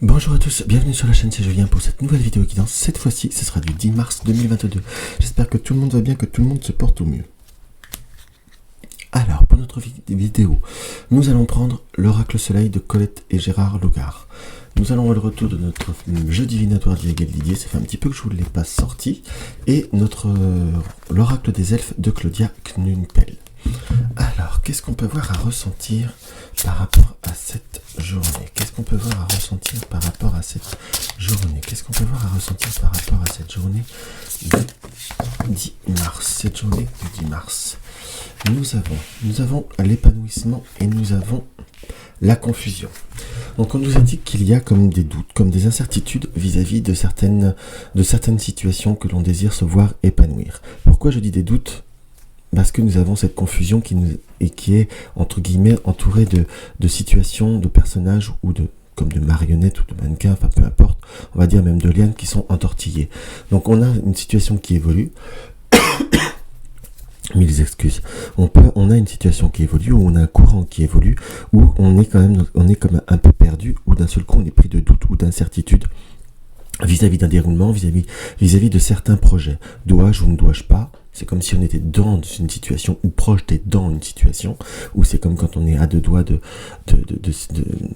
Bonjour à tous, bienvenue sur la chaîne, c'est Julien pour cette nouvelle vidéo guidance. Cette fois-ci, ce sera du 10 mars 2022. J'espère que tout le monde va bien, que tout le monde se porte au mieux. Alors, pour notre vidéo, nous allons prendre l'Oracle Soleil de Colette et Gérard Logard. Nous allons voir le retour de notre jeu divinatoire d'Yegel Didier, ça fait un petit peu que je ne vous l'ai pas sorti, et l'Oracle des Elfes de Claudia Knunpel. Alors, qu'est-ce qu'on peut voir à ressentir par rapport à cette journée? Qu'est-ce qu'on peut voir à ressentir par rapport à cette journée? Qu'est-ce qu'on peut voir à ressentir par rapport à cette journée du 10 mars? Cette journée du 10 mars. Nous avons l'épanouissement et nous avons la confusion. Donc on nous indique qu'il y a comme des doutes, comme des incertitudes vis-à-vis de certaines situations que l'on désire se voir épanouir. Pourquoi je dis des doutes? Parce que nous avons cette confusion qui est, entre guillemets, entourée de situations, de personnages ou comme de marionnettes ou de mannequins, enfin peu importe, on va dire même de lianes qui sont entortillées. Donc on a une situation qui évolue, mille excuses, on a une situation qui évolue, où on a un courant qui évolue, où on est comme un peu perdu, où d'un seul coup on est pris de doute ou d'incertitude vis-à-vis d'un déroulement, vis-à-vis de certains projets. Dois-je ou ne dois-je pas? C'est comme si on était dans une situation ou projeté dans une situation, ou c'est comme quand on est à deux doigts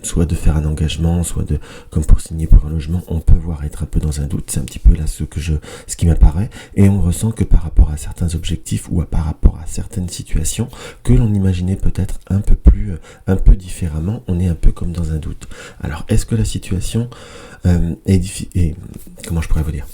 soit de faire un engagement, soit comme pour signer pour un logement, on peut être un peu dans un doute. C'est un petit peu là ce qui m'apparaît, et on ressent que par rapport à certains objectifs ou par rapport à certaines situations que l'on imaginait peut-être un peu différemment, on est un peu comme dans un doute. Alors, est-ce que la situation est difficile? Comment je pourrais vous dire?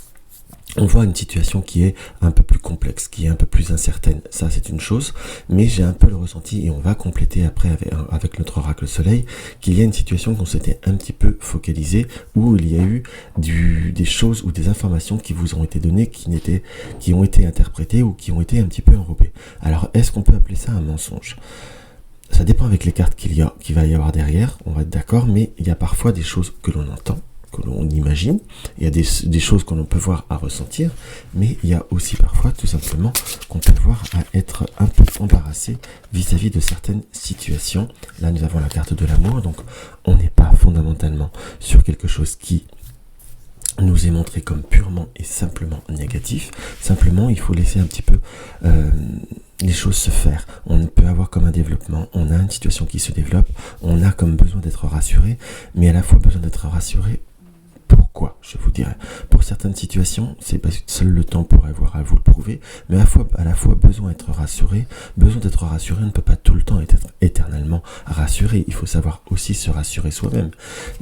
On voit une situation qui est un peu plus complexe, qui est un peu plus incertaine. Ça, c'est une chose, mais j'ai un peu le ressenti, et on va compléter après avec notre oracle soleil, qu'il y a une situation qu'on s'était un petit peu focalisé, où il y a eu des choses ou des informations qui vous ont été données, qui ont été interprétées ou qui ont été un petit peu enrobées. Alors, est-ce qu'on peut appeler ça un mensonge? Ça dépend avec les cartes qu'il va y avoir derrière, on va être d'accord, mais il y a parfois des choses que l'on entend, que l'on imagine, il y a des choses qu'on peut voir à ressentir, mais il y a aussi parfois tout simplement qu'on peut voir à être un peu embarrassé vis-à-vis de certaines situations. Là nous avons la carte de l'amour, donc on n'est pas fondamentalement sur quelque chose qui nous est montré comme purement et simplement négatif. Simplement il faut laisser un petit peu les choses se faire. On peut avoir comme un développement, on a une situation qui se développe, on a comme besoin d'être rassuré, mais à la fois besoin d'être rassuré. Pourquoi? Je vous dirais. Pour certaines situations, c'est parce que seul le temps pourrait avoir à vous le prouver, mais à la fois besoin d'être rassuré. Besoin d'être rassuré, on ne peut pas tout le temps être éternellement rassuré. Il faut savoir aussi se rassurer soi-même.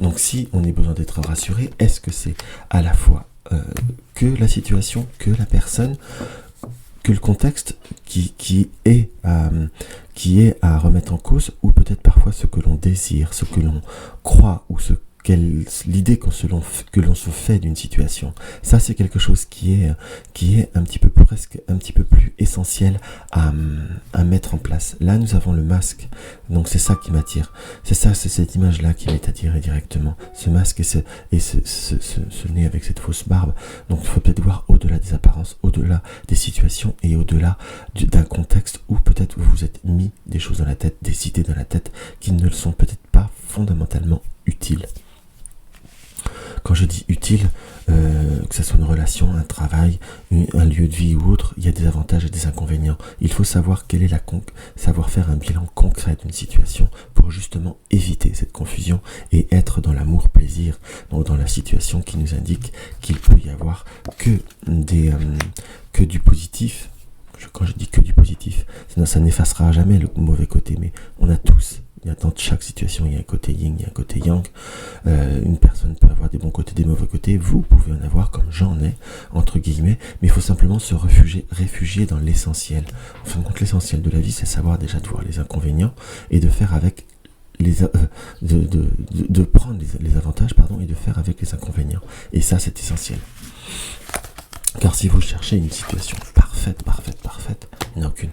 Donc si on a besoin d'être rassuré, est-ce que c'est à la fois que la situation, que la personne, que le contexte qui est à remettre en cause, ou peut-être parfois ce que l'on désire, ce que l'on croit, ou l'idée que l'on se fait d'une situation. Ça, c'est quelque chose qui est presque un petit peu plus essentiel à mettre en place. Là, nous avons le masque, donc c'est ça qui m'attire. C'est cette image-là qui m'est attirée directement. Ce masque et ce nez avec cette fausse barbe. Donc, il faut peut-être voir au-delà des apparences, au-delà des situations et au-delà d'un contexte où peut-être vous vous êtes mis des choses dans la tête, des idées dans la tête qui ne le sont peut-être pas fondamentalement utiles. Quand je dis utile, que ce soit une relation, un travail, un lieu de vie ou autre, il y a des avantages et des inconvénients. Il faut savoir savoir faire un bilan concret d'une situation pour justement éviter cette confusion et être dans l'amour-plaisir, donc dans la situation qui nous indique qu'il peut y avoir que du positif. Quand je dis que du positif, sinon ça n'effacera jamais le mauvais côté, mais on a tous. Dans chaque situation, il y a un côté yin, il y a un côté yang. Une personne peut avoir des bons côtés, des mauvais côtés. Vous pouvez en avoir comme j'en ai, entre guillemets. Mais il faut simplement se réfugier dans l'essentiel. En fin de compte, l'essentiel de la vie, c'est savoir déjà de voir les inconvénients et de faire avec de prendre les avantages, et de faire avec les inconvénients. Et ça, c'est essentiel. Car si vous cherchez une situation parfaite, il n'y en a aucune.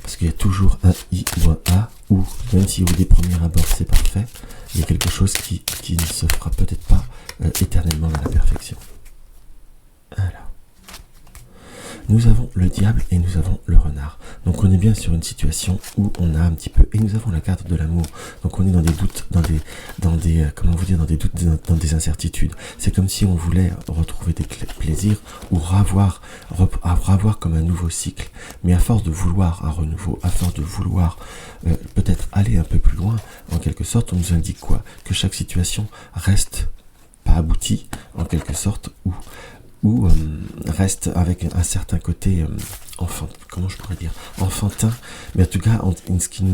Parce qu'il y a toujours un I ou un A, ou même si au des premiers abords c'est parfait, il y a quelque chose qui ne se fera peut-être pas éternellement dans la perfection. Alors, nous avons le diable et nous avons le renard. Donc on est bien sur une situation où on a un petit peu, et nous avons la carte de l'amour. Donc on est dans des doutes, dans des comment vous dire, dans des doutes, dans des incertitudes. C'est comme si on voulait retrouver des plaisirs ou revoir comme un nouveau cycle. Mais à force de vouloir un renouveau, à force de vouloir peut-être aller un peu plus loin, en quelque sorte, on nous indique quoi? Que chaque situation reste pas aboutie, en quelque sorte, ou reste avec un certain côté enfantin, mais en tout cas, ce qui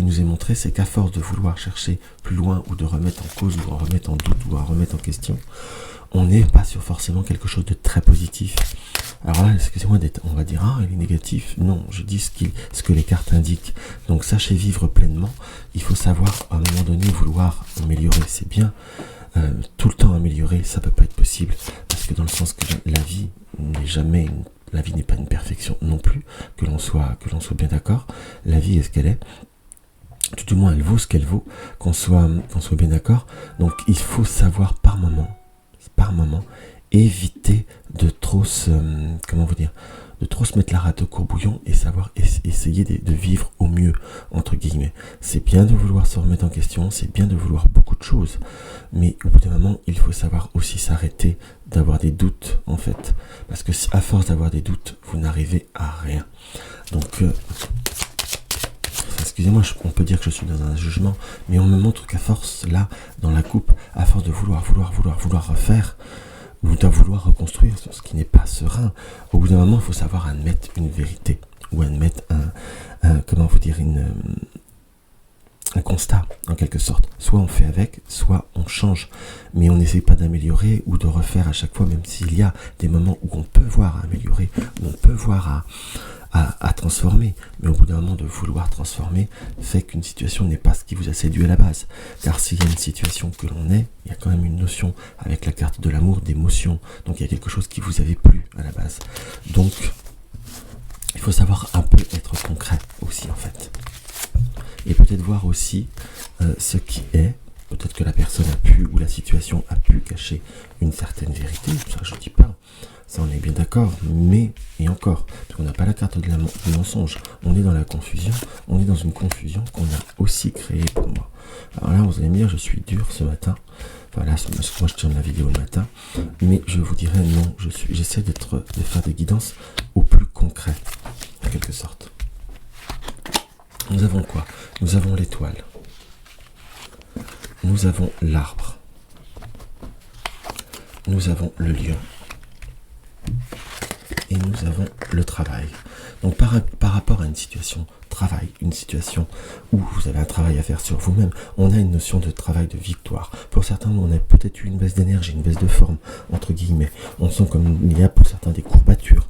nous est montré, c'est qu'à force de vouloir chercher plus loin, ou de remettre en cause, ou en remettre en doute, ou en remettre en question, on n'est pas sur forcément quelque chose de très positif. Alors là, excusez-moi on va dire, il est négatif. Non, je dis ce que les cartes indiquent. Donc sachez vivre pleinement. Il faut savoir, à un moment donné, vouloir améliorer, c'est bien. Tout le temps améliorer, ça peut pas être possible, parce que dans le sens que la vie n'est pas une perfection non plus, que l'on soit bien d'accord. La vie est ce qu'elle est, tout du moins elle vaut ce qu'elle vaut, qu'on soit bien d'accord. Donc il faut savoir par moment éviter de trop se mettre la rate au courbouillon, et savoir essayer de vivre au mieux, entre guillemets. C'est bien de vouloir se remettre en question, c'est bien de vouloir beaucoup de choses, mais au bout d'un moment, il faut savoir aussi s'arrêter d'avoir des doutes, en fait. Parce que à force d'avoir des doutes, vous n'arrivez à rien. Donc, excusez-moi, on peut dire que je suis dans un jugement, mais on me montre qu'à force, là, dans la coupe, à force de vouloir refaire, ou de vouloir reconstruire ce qui n'est pas serein, au bout d'un moment, il faut savoir admettre une vérité, ou admettre un constat, en quelque sorte. Soit on fait avec, soit on change, mais on n'essaie pas d'améliorer ou de refaire à chaque fois, même s'il y a des moments où on peut voir à améliorer, où on peut voir à transformer, mais au bout d'un moment, de vouloir transformer fait qu'une situation n'est pas ce qui vous a séduit à la base. Car s'il y a une situation que l'on est, il y a quand même une notion, avec la carte de l'amour, d'émotion. Donc il y a quelque chose qui vous avait plu à la base. Donc il faut savoir un peu être concret aussi, en fait, et peut-être voir aussi ce qui est. Peut-être que la personne a pu, ou la situation a pu cacher une certaine vérité, ça je dis pas, ça on est bien d'accord, mais, et encore, parce qu'on n'a pas la carte du mensonge, on est dans la confusion, on est dans une confusion qu'on a aussi créée pour moi. Alors là, vous allez me dire, je suis dur ce matin, enfin là, moi je tiens la vidéo le matin, mais je vous dirais non, j'essaie de faire des guidances au plus concret, en quelque sorte. Nous avons quoi? Nous avons l'étoile. Nous avons l'arbre. Nous avons le lion. Et nous avons le travail. Donc par rapport à une situation travail, une situation où vous avez un travail à faire sur vous-même, on a une notion de travail, de victoire. Pour certains, on a peut-être eu une baisse d'énergie, une baisse de forme, entre guillemets. On sent comme il y a pour certains des courbatures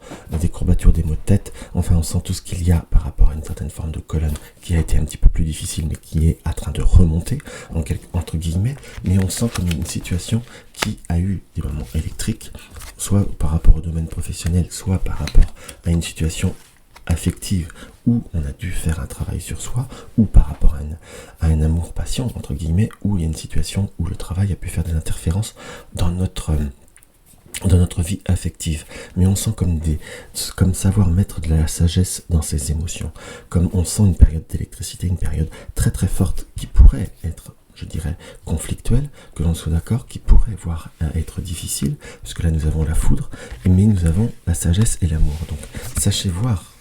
des maux de tête. Enfin, on sent tout ce qu'il y a par rapport à une certaine forme de colonne qui a été un petit peu plus difficile, mais qui est en train de remonter, entre guillemets. Mais on sent comme une situation qui a eu des moments électriques, soit par rapport au domaine professionnel, soit par rapport à une situation affective où on a dû faire un travail sur soi, ou par rapport à un amour patient, entre guillemets, où il y a une situation où le travail a pu faire des interférences dans notre vie affective. Mais on sent comme savoir mettre de la sagesse dans ses émotions, comme on sent une période d'électricité, une période très très forte qui pourrait être, je dirais, conflictuelle, que l'on soit d'accord, qui pourrait être difficile, parce que là nous avons la foudre, mais nous avons la sagesse et l'amour. Donc sachez voir.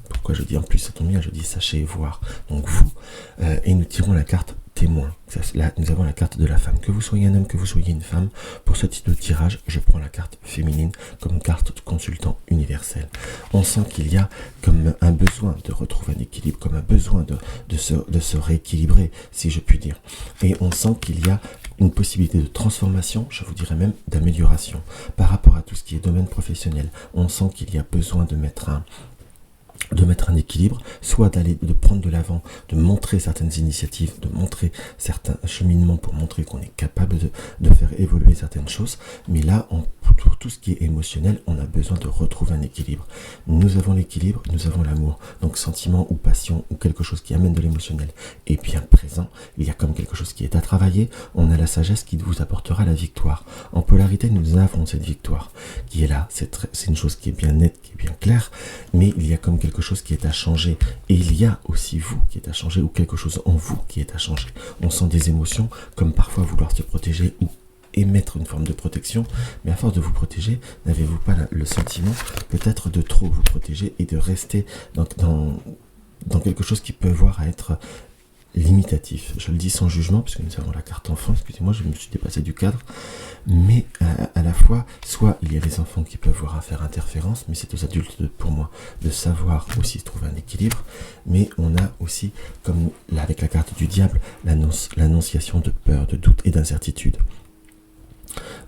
Pourquoi je dis en plus, ça tombe bien, je dis sachez voir. Donc vous, et nous tirons la carte témoin. Là, nous avons la carte de la femme. Que vous soyez un homme, que vous soyez une femme, pour ce type de tirage, je prends la carte féminine comme carte de consultant universel. On sent qu'il y a comme un besoin de retrouver un équilibre, comme un besoin de se rééquilibrer, si je puis dire. Et on sent qu'il y a une possibilité de transformation, je vous dirais même d'amélioration. Par rapport à tout ce qui est domaine professionnel, on sent qu'il y a besoin de mettre de mettre un équilibre, soit de prendre de l'avant, de montrer certaines initiatives, de montrer certains cheminements pour montrer qu'on est capable de faire évoluer certaines choses. Mais là, pour tout ce qui est émotionnel, on a besoin de retrouver un équilibre. Nous avons l'équilibre, nous avons l'amour. Donc sentiment ou passion ou quelque chose qui amène de l'émotionnel est bien présent. Il y a comme quelque chose qui est à travailler. On a la sagesse qui vous apportera la victoire. En polarité, nous avons cette victoire qui est là. C'est une chose qui est bien nette, qui est bien claire, mais il y a comme quelque chose qui est à changer. Et il y a aussi vous qui est à changer ou quelque chose en vous qui est à changer. On sent des émotions comme parfois vouloir se protéger ou émettre une forme de protection, mais à force de vous protéger, n'avez-vous pas le sentiment peut-être de trop vous protéger et de rester dans quelque chose qui peut voir à être limitatif. Je le dis sans jugement, puisque nous avons la carte enfant, excusez-moi, je me suis dépassé du cadre, mais à la fois, soit il y a les enfants qui peuvent voir à faire interférence, mais c'est aux adultes, pour moi, de savoir aussi trouver un équilibre, mais on a aussi, comme là avec la carte du diable, l'annonciation de peur, de doute et d'incertitude.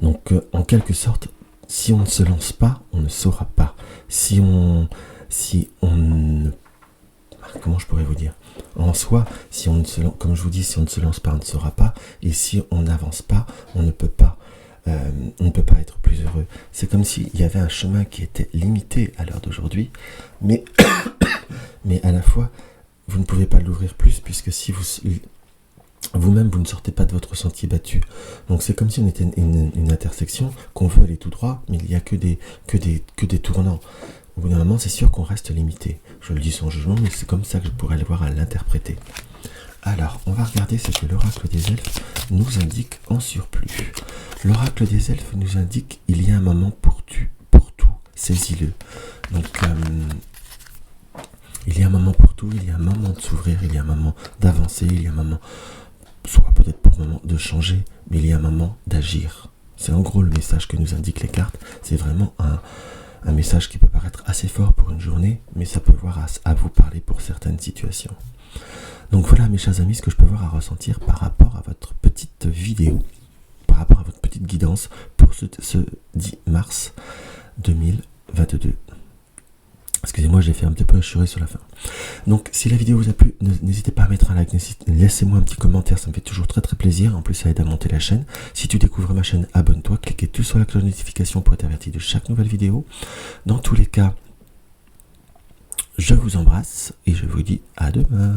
Donc, en quelque sorte, si on ne se lance pas, on ne saura pas. Si on ne... Comment je pourrais vous dire ? En soi, si on ne se lance, comme je vous dis, si on ne se lance pas, on ne saura pas. Et si on n'avance pas, on ne peut pas. On ne peut pas être plus heureux. C'est comme s'il y avait un chemin qui était limité à l'heure d'aujourd'hui, mais, mais à la fois, vous ne pouvez pas l'ouvrir plus, puisque si vous-même, vous ne sortez pas de votre sentier battu. Donc c'est comme si on était une intersection, qu'on veut aller tout droit, mais il n'y a que des tournants. Au bout d'un moment, c'est sûr qu'on reste limité. Je le dis sans jugement, mais c'est comme ça que je pourrais le voir à l'interpréter. Alors, on va regarder ce que l'oracle des elfes nous indique en surplus. L'oracle des elfes nous indique il y a un moment pour tout, saisis-le. Donc, il y a un moment pour tout, il y a un moment de s'ouvrir, il y a un moment d'avancer, il y a un moment, soit peut-être pour le moment de changer, mais il y a un moment d'agir. C'est en gros le message que nous indiquent les cartes. C'est vraiment un message qui peut paraître assez fort pour une journée, mais ça peut voir à vous parler pour certaines situations. Donc voilà mes chers amis, ce que je peux voir à ressentir par rapport à votre petite vidéo, par rapport à votre petite guidance pour ce 10 mars 2022. Excusez-moi, j'ai fait un petit peu assurer sur la fin. Donc, si la vidéo vous a plu, n'hésitez pas à mettre un like, laissez-moi un petit commentaire, ça me fait toujours très très plaisir. En plus, ça aide à monter la chaîne. Si tu découvres ma chaîne, abonne-toi, cliquez tout sur la cloche de notification pour être averti de chaque nouvelle vidéo. Dans tous les cas, je vous embrasse et je vous dis à demain.